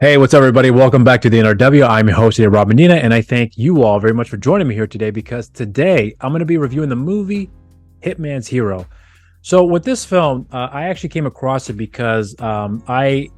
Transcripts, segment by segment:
Hey, what's up, everybody? Welcome back to the NRW. I'm your host here, Rob Medina, and I thank you all very much for joining me here today because today I'm going to be reviewing the movie Hitman's Hero. So, with this film, I actually came across it because I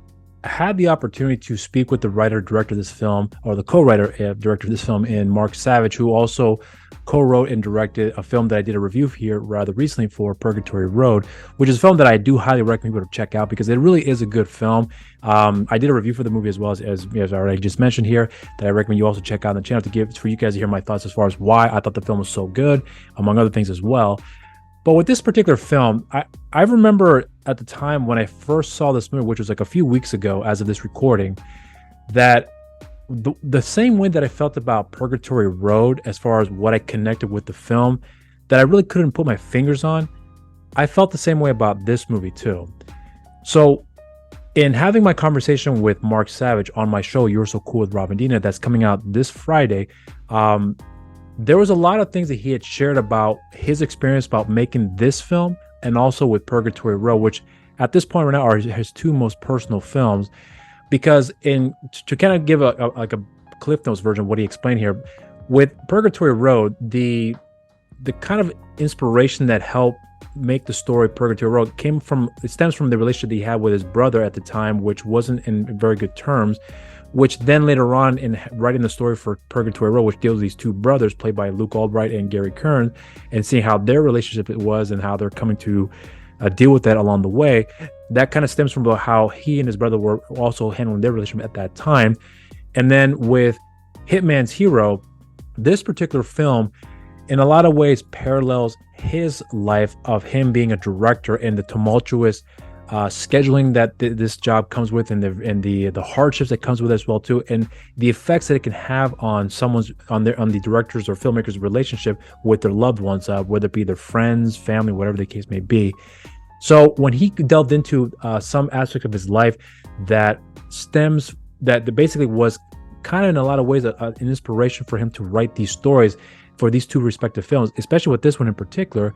had the opportunity to speak with the writer director of this film, or the co-writer director of this film, in MarkSavage, who also co-wrote and directed a film that I did a review here rather recently for, Purgatory Road, which is a film that I do highly recommend people to check out because it really is a good film. I did a review for the movie as well as I already just mentioned here, that I recommend you also check out on the channel to give for you guys to hear my thoughts as far as why I thought the film was so good, among other things as well. But with this particular film, I remember at the time when I first saw this movie, which was like a few weeks ago as of this recording, that the same way that I felt about Purgatory Road as far as what I connected with the film, that I really couldn't put my fingers on, I felt the same way about this movie too. So in having my conversation with MarkSavage on my show, You're So Cool with Rob and Dina, that's coming out this Friday, there was a lot of things that he had shared about his experience about making this film and also with Purgatory Road, which at this point right now are his two most personal films. Because to kind of give a Cliff Notes version of what he explained here, with Purgatory Road, the kind of inspiration that helped make the story Purgatory Road stems from the relationship that he had with his brother at the time, which wasn't in very good terms, which then later on in writing the story for Purgatory Road, which deals with these two brothers played by Luke Albright and Gary Kern, and seeing how their relationship it was and how they're coming to deal with that along the way, that kind of stems from how he and his brother were also handling their relationship at that time. And then with Hitman's Hero, this particular film in a lot of ways parallels his life of him being a director and the tumultuous scheduling that this job comes with, and the hardships that comes with it as well too, and the effects that it can have on the directors or filmmakers' relationship with their loved ones, whether it be their friends, family, whatever the case may be. So when he delved into some aspect of his life that basically was kind of in a lot of ways an inspiration for him to write these stories for these two respective films, especially with this one in particular,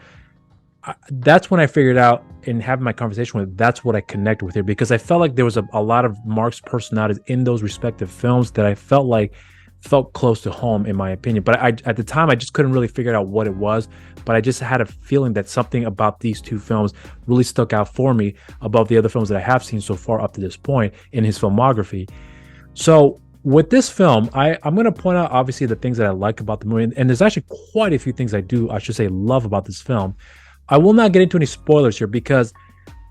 that's when I figured out in having my conversation with, that's what I connected with here, because I felt like there was a lot of Mark's personalities in those respective films that I felt close to home, in my opinion. But at the time, I just couldn't really figure out what it was. But I just had a feeling that something about these two films really stuck out for me above the other films that I have seen so far up to this point in his filmography. So with this film, I'm going to point out obviously the things that I like about the movie. And there's actually quite a few things I should say, love about this film. I will not get into any spoilers here because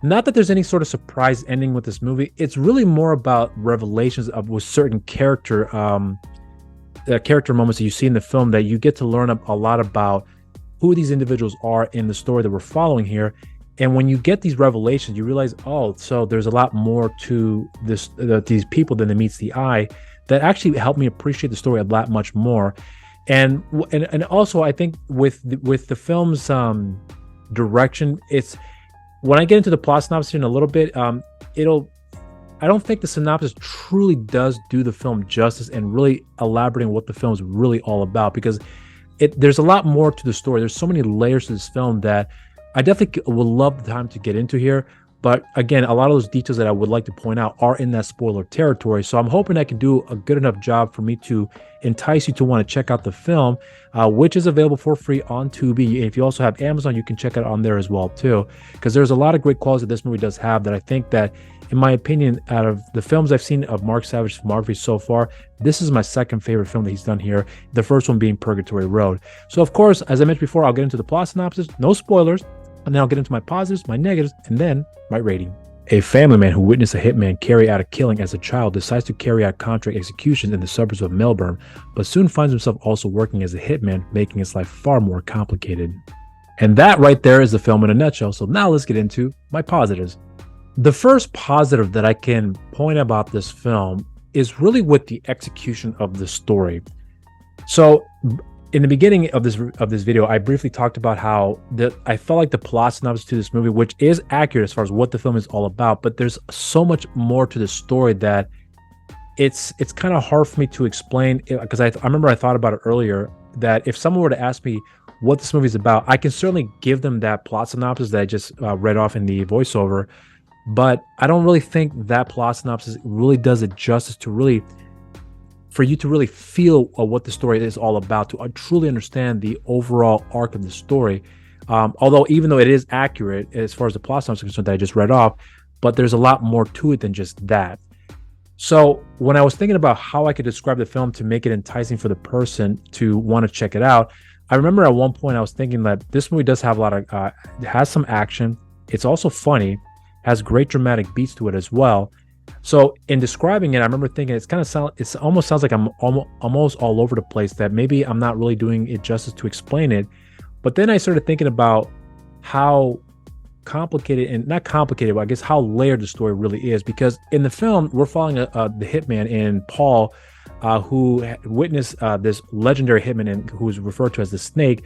not that there's any sort of surprise ending with this movie. It's really more about revelations with certain character moments that you see in the film, that you get to learn a lot about who these individuals are in the story that we're following here. And when you get these revelations, you realize, oh, so there's a lot more to these people than meets the eye, that actually helped me appreciate the story a lot much more. And also I think with the film's direction, it's when I get into the plot synopsis in a little bit, I don't think the synopsis truly does do the film justice and really elaborating what the film is really all about, because there's a lot more to the story. There's so many layers to this film that I definitely would love the time to get into here. But again, a lot of those details that I would like to point out are in that spoiler territory. So I'm hoping I can do a good enough job for me to entice you to want to check out the film, which is available for free on Tubi. If you also have Amazon, you can check it on there as well too, because there's a lot of great qualities that this movie does have that I think that, in my opinion, out of the films I've seen of MarkSavage's filmography so far, this is my second favorite film that he's done here, the first one being Purgatory Road. So of course, as I mentioned before, I'll get into the plot synopsis, no spoilers, and then I'll get into my positives, my negatives, and then my rating. A family man who witnessed a hitman carry out a killing as a child decides to carry out contract executions in the suburbs of Melbourne, but soon finds himself also working as a hitman, making his life far more complicated. And that right there is the film in a nutshell. So now let's get into my positives. The first positive that I can point about this film is really with the execution of the story. So in the beginning of this video, I briefly talked about how I felt like the plot synopsis to this movie, which is accurate as far as what the film is all about, but there's so much more to the story that it's kind of hard for me to explain, because I remember I thought about it earlier, that if someone were to ask me what this movie is about, I can certainly give them that plot synopsis that I just read off in the voiceover, But I don't really think that plot synopsis really does it justice to really for you to really feel what the story is all about, to truly understand the overall arc of the story. Although, even though it is accurate as far as the plot synopsis is concerned that I just read off, but there's a lot more to it than just that. So when I was thinking about how I could describe the film to make it enticing for the person to want to check it out, I remember at one point I was thinking that this movie does have a lot of, it has some action. It's also funny, has great dramatic beats to it as well. So in describing it, I remember thinking it almost sounds like I'm almost all over the place, that maybe I'm not really doing it justice to explain it. But then I started thinking about how complicated, and not complicated, but I guess how layered the story really is. Because in the film, we're following the hitman in Paul, who witnessed this legendary hitman, and who is referred to as the Snake,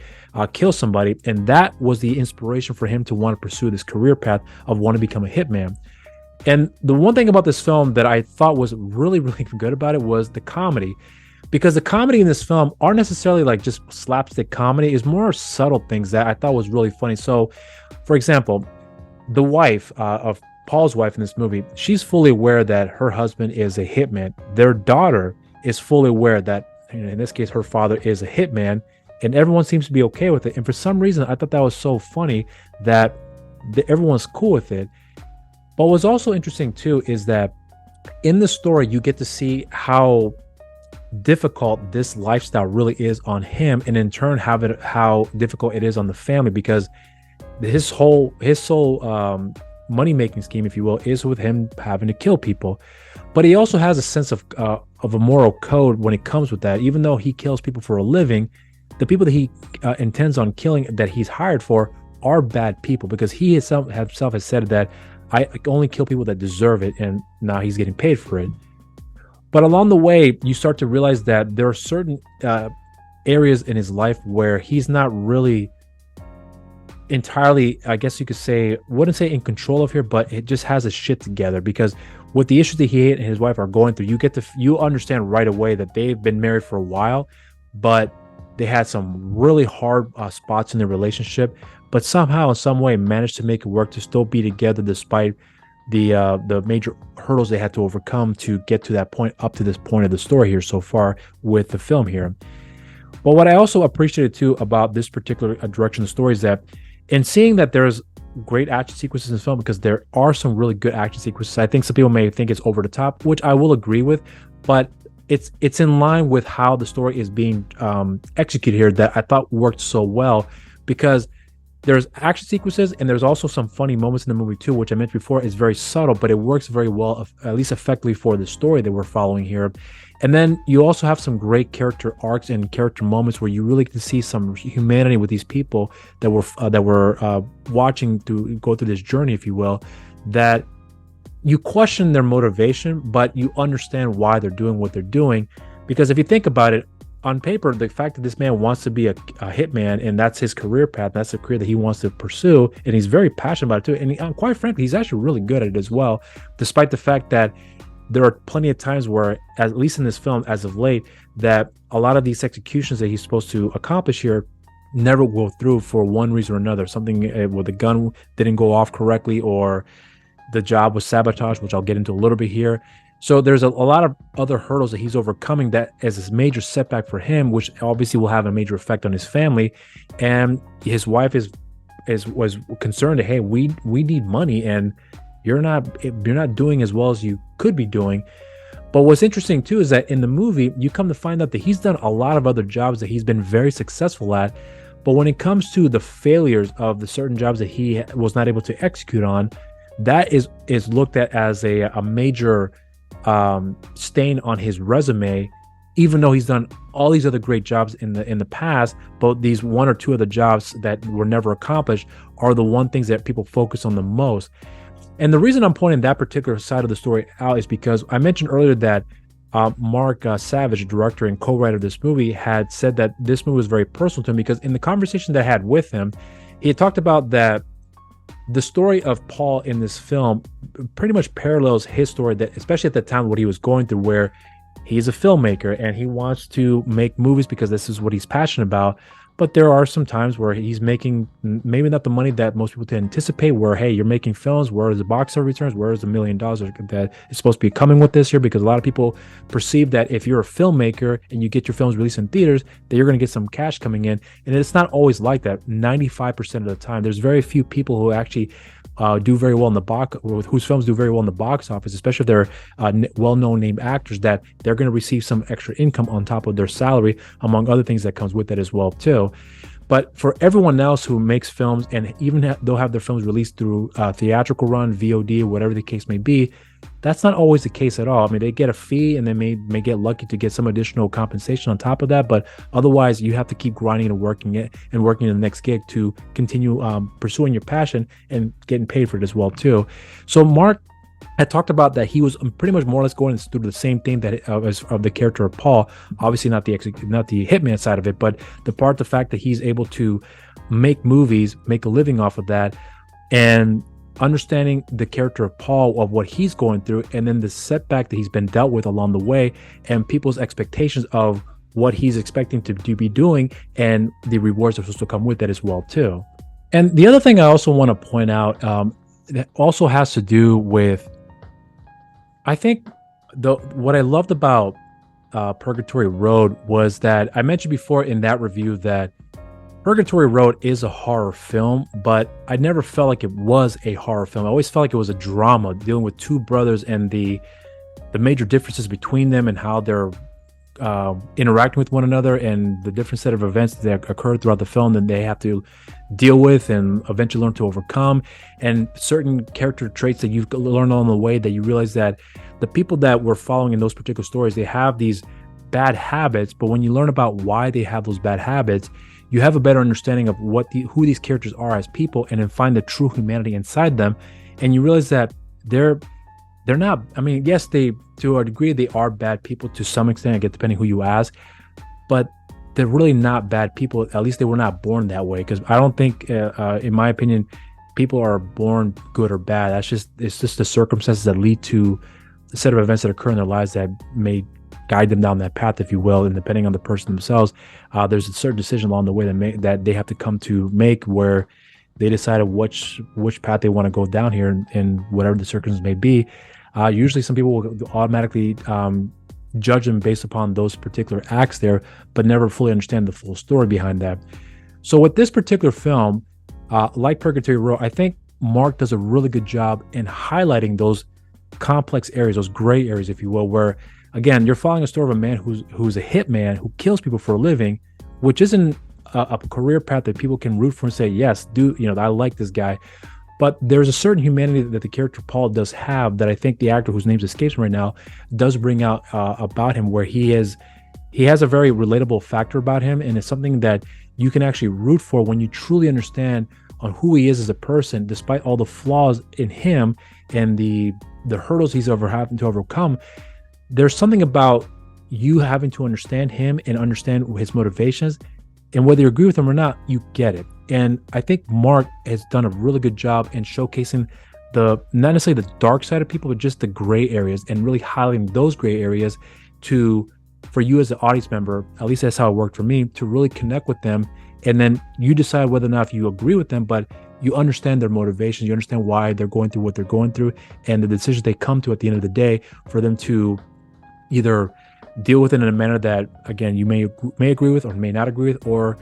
kill somebody, and that was the inspiration for him to want to pursue this career path of want to become a hitman. And the one thing about this film that I thought was really, really good about it was the comedy, because the comedy in this film aren't necessarily like just slapstick comedy. It's more subtle things that I thought was really funny. So, for example, the wife of Paul's wife in this movie, she's fully aware that her husband is a hitman. Their daughter is fully aware that, in this case, her father is a hitman, and everyone seems to be okay with it. And for some reason, I thought that was so funny that everyone's cool with it. But what's also interesting too is that in the story, you get to see how difficult this lifestyle really is on him, and in turn how difficult it is on the family, because his sole money-making scheme, if you will, is with him having to kill people. But he also has a sense of a moral code when it comes with that. Even though he kills people for a living, the people that he intends on killing, that he's hired for, are bad people, because he himself has said that I only kill people that deserve it, and now he's getting paid for it. But along the way, you start to realize that there are certain areas in his life where he's not really entirely, I guess you could say, wouldn't say in control of here, but it just has his shit together. Because with the issues that he and his wife are going through, you understand right away that they've been married for a while, but they had some really hard spots in their relationship, but somehow in some way managed to make it work to still be together despite the major hurdles they had to overcome to get to that point, up to this point of the story here so far with the film here. But what I also appreciated too about this particular direction of the story is that in seeing that there's great action sequences in this film, because there are some really good action sequences. I think some people may think it's over the top, which I will agree with, but it's in line with how the story is being executed here, that I thought worked so well, because there's action sequences and there's also some funny moments in the movie too, which I mentioned before is very subtle, but it works very well, at least effectively, for the story that we're following here. And then you also have some great character arcs and character moments where you really can see some humanity with these people that were watching to go through this journey, if you will, that you question their motivation, but you understand why they're doing what they're doing. Because if you think about it, on paper, the fact that this man wants to be a hitman, and that's his career path, that's the career that he wants to pursue, and he's very passionate about it too. And quite frankly, he's actually really good at it as well, despite the fact that there are plenty of times where, at least in this film as of late, that a lot of these executions that he's supposed to accomplish here never go through for one reason or another. Something where the gun didn't go off correctly, or the job was sabotaged, which I'll get into a little bit here. So there's a lot of other hurdles that he's overcoming that is this major setback for him, which obviously will have a major effect on his family. And his wife was concerned that, hey, we need money, and you're not doing as well as you could be doing. But what's interesting too is that in the movie, you come to find out that he's done a lot of other jobs that he's been very successful at. But when it comes to the failures of the certain jobs that he was not able to execute on, that is looked at as a major stain on his resume, even though he's done all these other great jobs in the past. But these one or two of the jobs that were never accomplished are the one things that people focus on the most. And the reason I'm pointing that particular side of the story out is because I mentioned earlier that MarkSavage, director and co-writer of this movie, had said that this movie was very personal to him, because in the conversation that I had with him, he talked about that the story of Paul in this film pretty much parallels his story, that especially at the time what he was going through, where he's a filmmaker and he wants to make movies because this is what he's passionate about. But there are some times where he's making maybe not the money that most people can anticipate, where, hey, you're making films, where is the box office returns, where is the $1 million that is supposed to be coming with this year? Because a lot of people perceive that if you're a filmmaker and you get your films released in theaters, that you're going to get some cash coming in. And it's not always like that. 95% of the time, there's very few people who actually do very well in the box, whose films do very well in the box office, especially if they're well-known name actors, that they're going to receive some extra income on top of their salary, among other things that comes with that as well too. But for everyone else who makes films, and even they'll have their films released through theatrical run, VOD, whatever the case may be, that's not always the case at all. I mean, they get a fee and they may get lucky to get some additional compensation on top of that. But otherwise, you have to keep grinding and working the next gig to continue pursuing your passion and getting paid for it as well too. So Mark had talked about that he was pretty much more or less going through the same thing that of the character of Paul. Obviously not the hitman side of it, but the fact that he's able to make movies, make a living off of that, and understanding the character of Paul, of what he's going through, and then the setback that he's been dealt with along the way, and people's expectations of what he's expecting to be doing, and the rewards that are supposed to come with that as well too. And the other thing I also want to point out that also has to do with, I think what I loved about Purgatory Road was that I mentioned before in that review that Purgatory Road is a horror film, but I never felt like it was a horror film. I always felt like it was a drama dealing with two brothers and the major differences between them and how they're interacting with one another, and the different set of events that occur throughout the film that they have to deal with and eventually learn to overcome, and certain character traits that you've learned along the way that you realize that the people that we're following in those particular stories, they have these bad habits, but when you learn about why they have those bad habits, you have a better understanding of who these characters are as people, and then find the true humanity inside them. And you realize that they're not, I mean, yes, to a degree, they are bad people to some extent, again, depending who you ask, but they're really not bad people. At least they were not born that way. Because I don't think, in my opinion, people are born good or bad. It's just the circumstances that lead to the set of events that occur in their lives that may guide them down that path, if you will. And depending on the person themselves, there's a certain decision along the way that they have to come to make, where they decide which path they want to go down here, and whatever the circumstances may be. Usually some people will automatically judge them based upon those particular acts there, but never fully understand the full story behind that. So with this particular film, like Purgatory Road, I think Mark does a really good job in highlighting those complex areas, those gray areas, if you will, where, again, you're following a story of a man who's a hitman who kills people for a living, which isn't a career path that people can root for and say, yes, I like this guy. But there's a certain humanity that the character Paul does have that I think the actor whose name escapes me right now does bring out about him, where he has a very relatable factor about him, and it's something that you can actually root for when you truly understand on who he is as a person, despite all the flaws in him and the hurdles he's having to overcome. There's something about you having to understand him and understand his motivations, and whether you agree with him or not, you get it. And I think Mark has done a really good job in showcasing not necessarily the dark side of people, but just the gray areas, and really highlighting those gray areas for you as an audience member, at least that's how it worked for me, to really connect with them. And then you decide whether or not you agree with them, but you understand their motivations, you understand why they're going through what they're going through, and the decisions they come to at the end of the day, for them to either deal with it in a manner that, again, you may agree with or may not agree with, or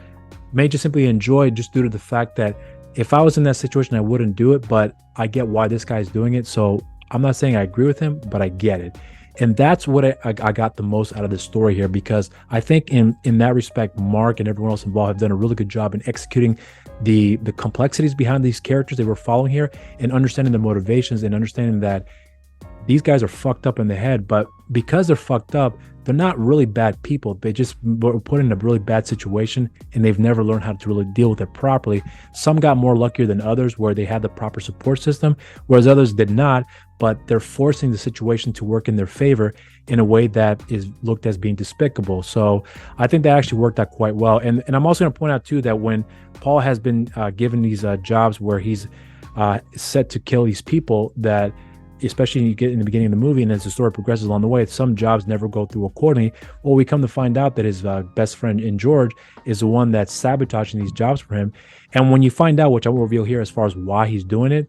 may just simply enjoy, just due to the fact that if I was in that situation, I wouldn't do it, but I get why this guy's doing it. So I'm not saying I agree with him, but I get it. And that's what I got the most out of this story here, because I think in that respect, Mark and everyone else involved have done a really good job in executing the complexities behind these characters they were following here, and understanding the motivations, and understanding that these guys are fucked up in the head, but because they're fucked up, they're not really bad people. They just were put in a really bad situation, and they've never learned how to really deal with it properly. Some got more luckier than others, where they had the proper support system, whereas others did not, but they're forcing the situation to work in their favor in a way that is looked as being despicable. So I think that actually worked out quite well. And I'm also going to point out too that when Paul has been given these jobs where he's set to kill these people, that especially you get in the beginning of the movie and as the story progresses along the way, some jobs never go through accordingly. Well, we come to find out that his best friend in George is the one that's sabotaging these jobs for him. And when you find out, which I will reveal here as far as why he's doing it,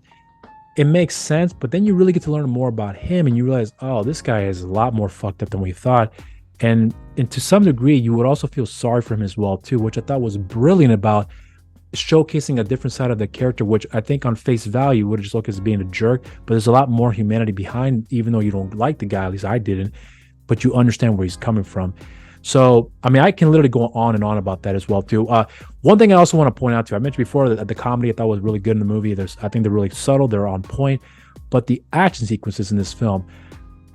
it makes sense. But then you really get to learn more about him and you realize, oh, this guy is a lot more fucked up than we thought. And to some degree, you would also feel sorry for him as well, too, which I thought was brilliant about showcasing a different side of the character, which I think on face value would just look as being a jerk, but there's a lot more humanity behind, even though you don't like the guy, at least I didn't, but you understand where he's coming from. So, I mean, I can literally go on and on about that as well, too. One thing I also want to point out, too, I mentioned before that the comedy I thought was really good in the movie. I think they're really subtle, they're on point, but the action sequences in this film,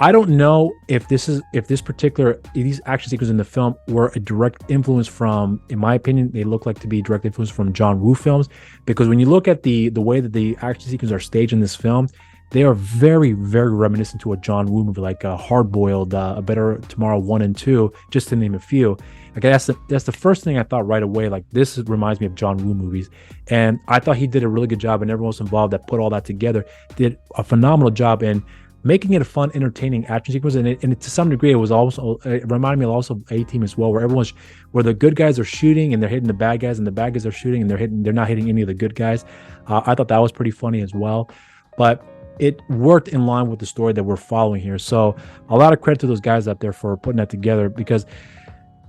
I don't know if these action sequences in the film were a direct influence from, in my opinion, they look like to be direct influence from John Woo films, because when you look at the way that the action sequences are staged in this film, they are very, very reminiscent to a John Woo movie, like Hard Boiled, A Better Tomorrow 1 and 2, just to name a few. Like that's the first thing I thought right away. Like, this reminds me of John Woo movies, and I thought he did a really good job, and everyone else involved that put all that together did a phenomenal job in making it a fun, entertaining action sequence. And to some degree, it reminded me also of A-Team as well, where the good guys are shooting and they're hitting the bad guys, and the bad guys are shooting and they're not hitting any of the good guys. I thought that was pretty funny as well, but it worked in line with the story that we're following here. So a lot of credit to those guys out there for putting that together, because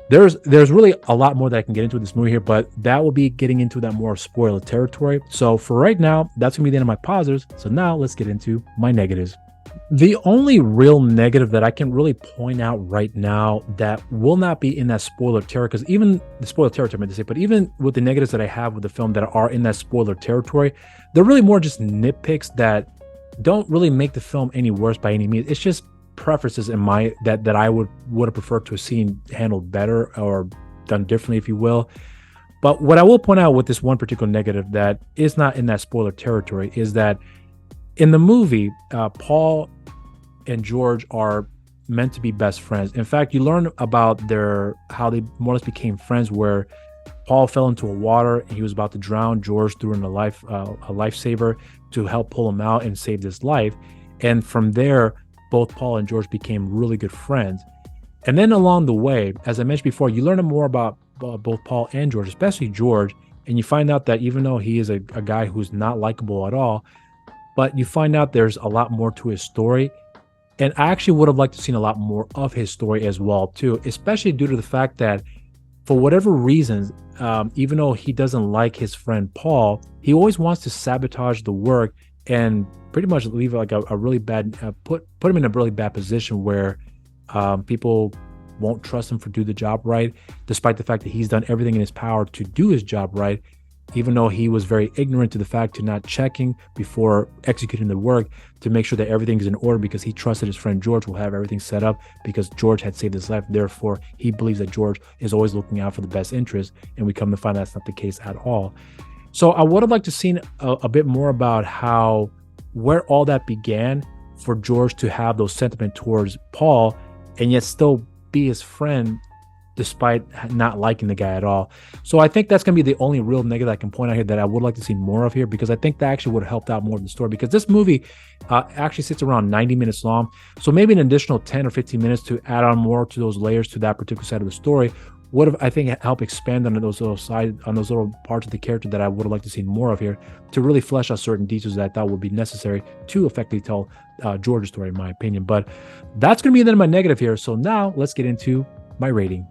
there's really a lot more that I can get into this movie here, but that will be getting into that more spoiler territory. So for right now, that's gonna be the end of my positives. So now let's get into my negatives. The only real negative that I can really point out right now that will not be in that spoiler territory, because even the spoiler territory, I meant to say, but even with the negatives that I have with the film that are in that spoiler territory, they're really more just nitpicks that don't really make the film any worse by any means. It's just preferences in that I would have preferred to have seen handled better or done differently, if you will. But what I will point out with this one particular negative that is not in that spoiler territory is that in the movie, Paul and George are meant to be best friends. In fact, you learn about how they more or less became friends, where Paul fell into a water and he was about to drown. George threw in a lifesaver to help pull him out and save his life. And from there, both Paul and George became really good friends. And then along the way, as I mentioned before, you learn more about both Paul and George, especially George, and you find out that even though he is a guy who's not likable at all, but you find out there's a lot more to his story. And I actually would have liked to have seen a lot more of his story as well, too, especially due to the fact that for whatever reasons, even though he doesn't like his friend Paul, he always wants to sabotage the work and pretty much leave like a really bad, put him in a really bad position where people won't trust him to do the job right, despite the fact that he's done everything in his power to do his job right, even though he was very ignorant to the fact to not checking before executing the work to make sure that everything is in order, because he trusted his friend George will have everything set up because George had saved his life. Therefore, he believes that George is always looking out for the best interest, and we come to find that's not the case at all. So I would have liked to seen a bit more about where all that began for George to have those sentiments towards Paul and yet still be his friend despite not liking the guy at all. So I think that's going to be the only real negative I can point out here that I would like to see more of here, because I think that actually would have helped out more of the story, because this movie actually sits around 90 minutes long. So maybe an additional 10 or 15 minutes to add on more to those layers to that particular side of the story would have, I think, helped expand on those little parts of the character that I would have liked to see more of here, to really flesh out certain details that I thought would be necessary to effectively tell George's story, in my opinion. But that's going to be the end of my negative here. So now let's get into my rating.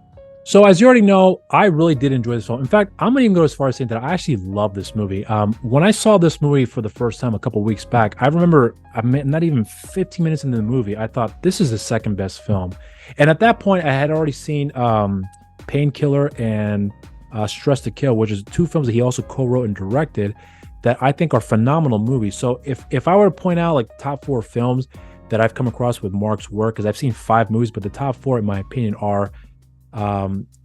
So as you already know, I really did enjoy this film. In fact, I'm going to even go as far as saying that I actually love this movie. When I saw this movie for the first time a couple weeks back, I remember not even 15 minutes into the movie, I thought this is the second best film. And at that point, I had already seen Painkiller and Stress to Kill, which is two films that he also co-wrote and directed that I think are phenomenal movies. So if I were to point out like top 4 films that I've come across with Mark's work, because I've seen 5 movies, but the top 4, in my opinion, are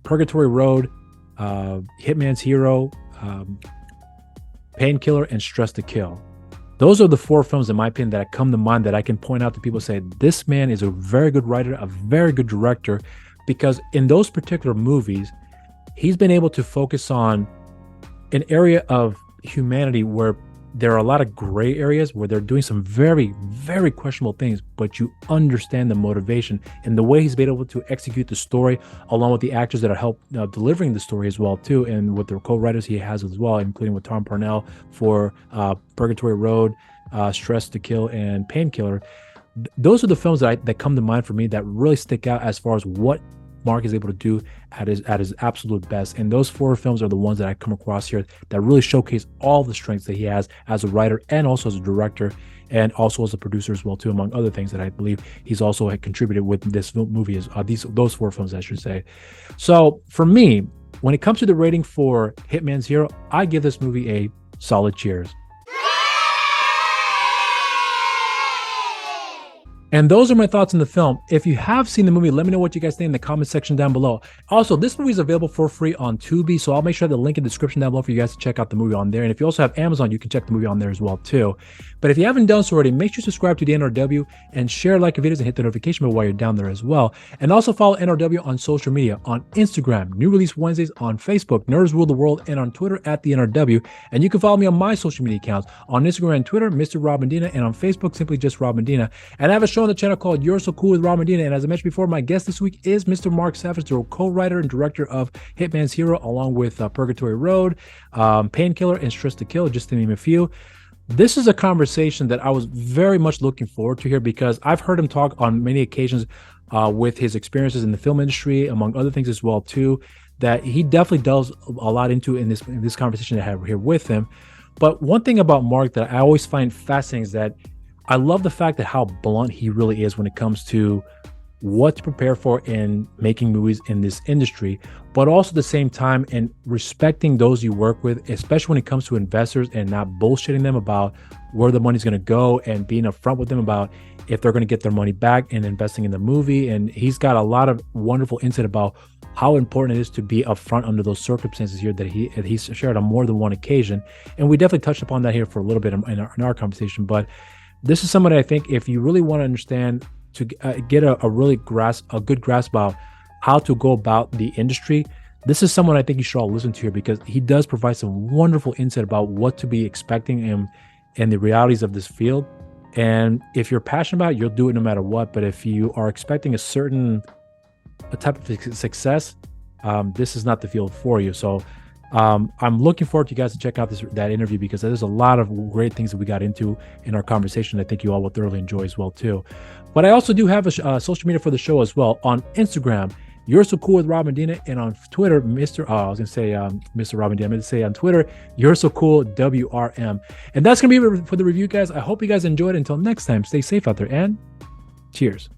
Purgatory Road, Hitman's Hero, Painkiller, and Stress to Kill. Those are the 4 films, in my opinion, that come to mind that I can point out to people and say, this man is a very good writer, a very good director, because in those particular movies, he's been able to focus on an area of humanity where there are a lot of gray areas where they're doing some very, very questionable things, but you understand the motivation and the way he's been able to execute the story, along with the actors that are help delivering the story as well too, and with the co-writers he has as well, including with Tom Parnell for Purgatory Road, Stress to Kill, and Painkiller. Those are the films that come to mind for me that really stick out as far as what Mark is able to do at his absolute best. And those 4 films are the ones that I come across here that really showcase all the strengths that he has as a writer and also as a director and also as a producer as well too, among other things that I believe he's also had contributed with this movie, those 4 films, I should say. So for me, when it comes to the rating for Hitman's Hero, I give this movie a solid cheers. And those are my thoughts on the film. If you have seen the movie, let me know what you guys think in the comment section down below. Also, this movie is available for free on Tubi, so I'll make sure the link in the description down below for you guys to check out the movie on there. And if you also have Amazon, you can check the movie on there as well too. But if you haven't done so already, make sure to subscribe to the NRW and share, like your videos, and hit the notification bell while you're down there as well. And also follow NRW on social media, on Instagram, New Release Wednesdays, on Facebook, Nerds Rule the World, and on Twitter at the NRW. And you can follow me on my social media accounts, on Instagram and Twitter, Mr. Rob Medina, and on Facebook, simply just Rob Medina. And I have a show on the channel called You're So Cool with Rob Medina. And as I mentioned before, my guest this week is Mr. MarkSavage, the co-writer and director of Hitman's Hero, along with Purgatory Road, Painkiller, and Stress to Kill, just to name a few. This is a conversation that I was very much looking forward to here because I've heard him talk on many occasions with his experiences in the film industry, among other things as well too, that he definitely delves a lot into in this conversation that I have here with him. But one thing about Mark that I always find fascinating is that I love the fact that how blunt he really is when it comes to what to prepare for in making movies in this industry, but also at the same time in respecting those you work with, especially when it comes to investors, and not bullshitting them about where the money's going to go and being upfront with them about if they're going to get their money back and investing in the movie. And he's got a lot of wonderful insight about how important it is to be upfront under those circumstances here that he's shared on more than one occasion. And we definitely touched upon that here for a little bit in our conversation. But this is somebody I think if you really want to understand, to get a good grasp about how to go about the industry, this is someone I think you should all listen to here, because he does provide some wonderful insight about what to be expecting and the realities of this field. And if you're passionate about it, you'll do it no matter what. But if you are expecting a type of success, this is not the field for you. So I'm looking forward to you guys to check out that interview, because there's a lot of great things that we got into in our conversation. I think you all will thoroughly enjoy as well too. But I also do have a social media for the show as well. On Instagram, You're So Cool with Rob Medina, and on Twitter, Mr. Rob Medina. I meant to say on Twitter, You're So Cool WRM. And that's gonna be it for the review, guys. I hope you guys enjoyed it. Until next time, stay safe out there and cheers.